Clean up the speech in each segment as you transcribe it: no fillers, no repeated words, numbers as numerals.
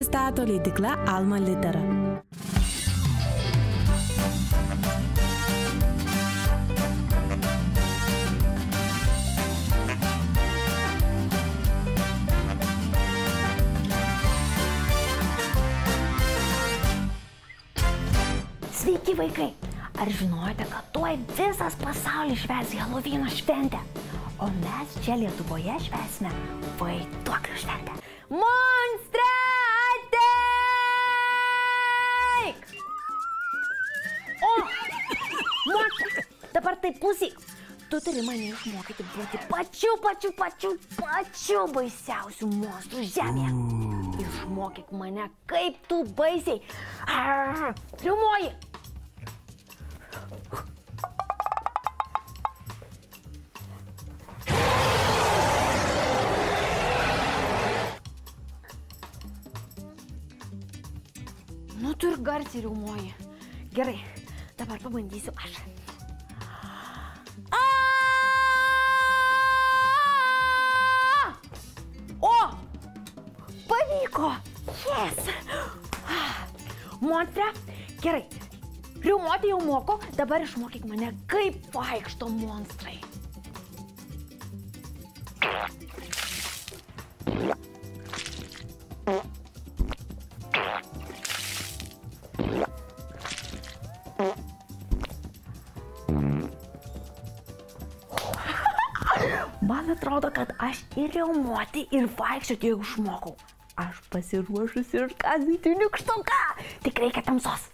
Pristato leidykla Alma Litera. Sveiki vaikai! Ar žinojote, kad tuoj visas pasaulis švęs Helovino šventę? O mes čia Lietuvoje švęsime vaiduoklių šventę. Monstre, ateik! O, monstre, dabar tai klausyk. Tu turi mane išmokyti būti pačiu baisiausių monstrų žemėje. Išmokyk mane, kaip tu baisiai riaumoji. Nu, tu ir garsiai riaumoji. Gerai, dabar pabandysiu aš. O! Pavyko! Yes! Monstre, gerai. Riaumoti jau moku, dabar išmokyk mane, kaip vaikšto monstrai. Man atrodo, kad aš ir riaumoti, ir vaikščioti jau išmokau. Aš pasiruošusi išgąsdinti nykštuką. Tik reikia tamsos.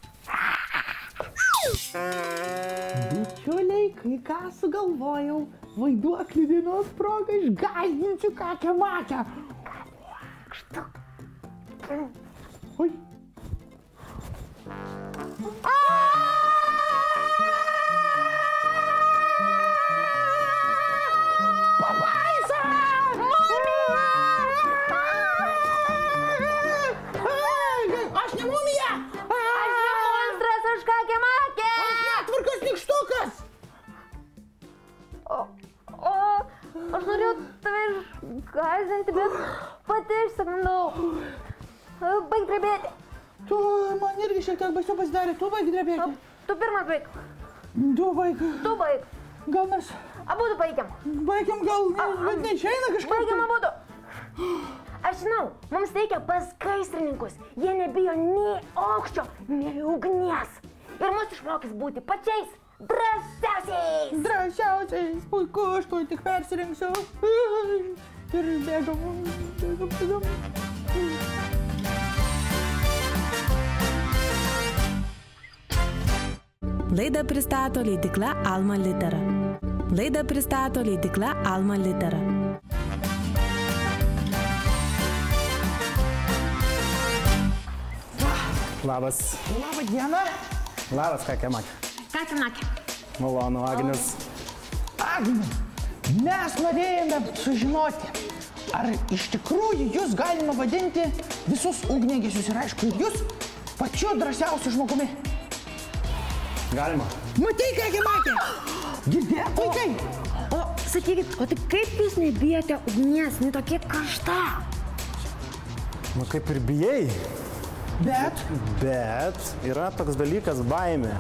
Bičiuliai, kai ką sugalvojau, vaiduoklių dienos proga išgąsdinsiu kakę-makę. Oi. Pabaisa! Aš ne mumija! Aš ne monstras, aš kakę-makę! Aš netvarkos nykštukas! Aš norėjau tave išgąsdinti, bet pati išsigandau. Baik drebėti. Tu man irgi šiek tiek baisiau pasidarė, tu baig drebėti. Tu pirmas baik. Tu baig. Tu baik. Gal mes Abudu baigiam. baigiam, gal bet neišeina kažkaip. Baigiam abudu. Aš žinau, mums reikia pas gaisrininkus. Jie nebijo nei aukščio, nei ugnies. Ir mus išmokys būti pačiais drąsiausiais. Drąsiausiais, puiku, aš tuoj tik persirinksiu. Ir bėgam. Laidą pristato leidykla Alma Litera. Laidą pristato leidykla Alma Litera. Labas. Labą dieną. Labas, kakę-makę. Kakę-makę. Malonu, Agnius. Agne, mes norėjome sužinoti, ar iš tikrųjų jūs galima vadinti visus ugniagesius ir aišku ir jūs pačiu drąsiausiu žmogumi. Galima. Matai, kakę-makę? Girdėt, vaikai? O, sakykit, o tai kaip jūs nebijote ugnies, jinai tokia karšta? Nu kaip ir bijai, Bet bet yra toks dalykas baimė.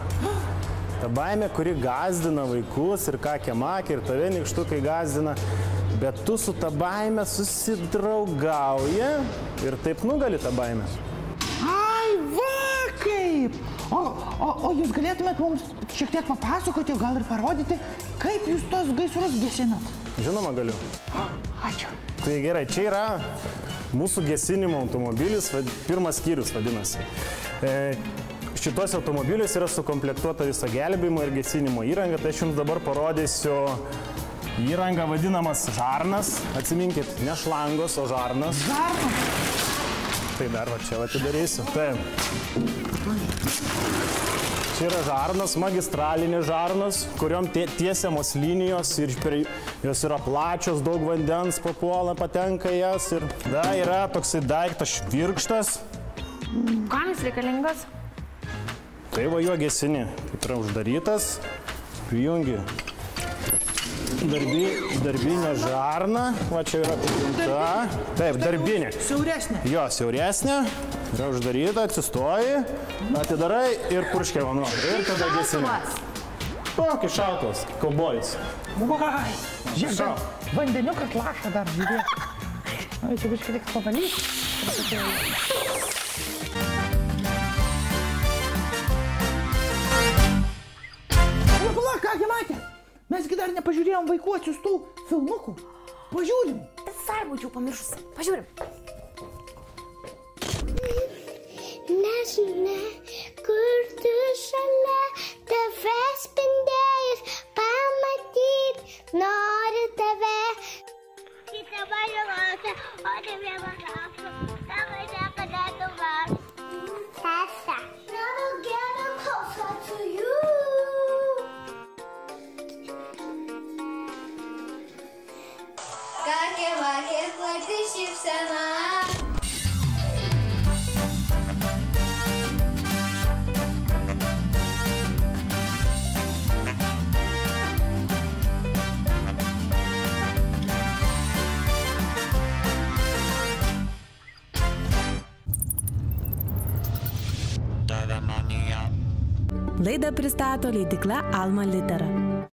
Ta baimė, kuri gąsdina vaikus ir kakę-makę ir tave nykštukai gąsdina, bet tu su ta baime susidraugauji ir taip nugali tą baimę. ai, va kaip! O jūs galėtumėt mums šiek tiek papasakoti, o gal ir parodyti, kaip jūs tos gaisrus gesinat? Žinoma, galiu. Ačiū. Tai gerai, čia yra mūsų gesinimo automobilis, pirmas skyrius vadinasi. Šituose automobiliuose yra sukomplektuota visa gelbėjimo ir gesinimo įranga, tai aš jums dabar parodysiu įrangą vadinamas žarnas. Atsiminkit, ne šlangos, o žarnas. Žarnas? Tai dar va čia atidarysiu. Taip. Čia yra žarnas, magistralinės žarnas, kuriom tiesiamos linijos ir jos yra plačios, daug vandens papuola, patenka jas ir da yra toksai daiktas švirkštas. Kam jis reikalingas? Tai va juo gesini, kaip yra uždarytas, prijungi darbinė žarna, va čia yra apipinta. Taip, darbinė. Siauresnė. Jo, siauresnė, yra uždaryta, atsistoji, atidarai ir purškia vanduo. Ir tada gesini. O, kaip šautuvas, kaubojus. Vai, žiūrėk, vandeniukas laša dar, žiūrėk. Ai, čia biškai reiks pavalyti. Pala, kągi matė? Mesgi dar nepažiūrėjom vaikų atsiųstų filmukų. Pažiūrim. Visai būčiau pamiršusi. Pažiūrim. Nežinia, kur tu šalia, tave spindėjus, pamatyt, noriu tave. Kita mane laukia, o ne vieną laukia, tavo niekada tu vas. Tessa. Never get closer to you. Kokia plati šypsena. Laidą pristato leidykla Alma Litera.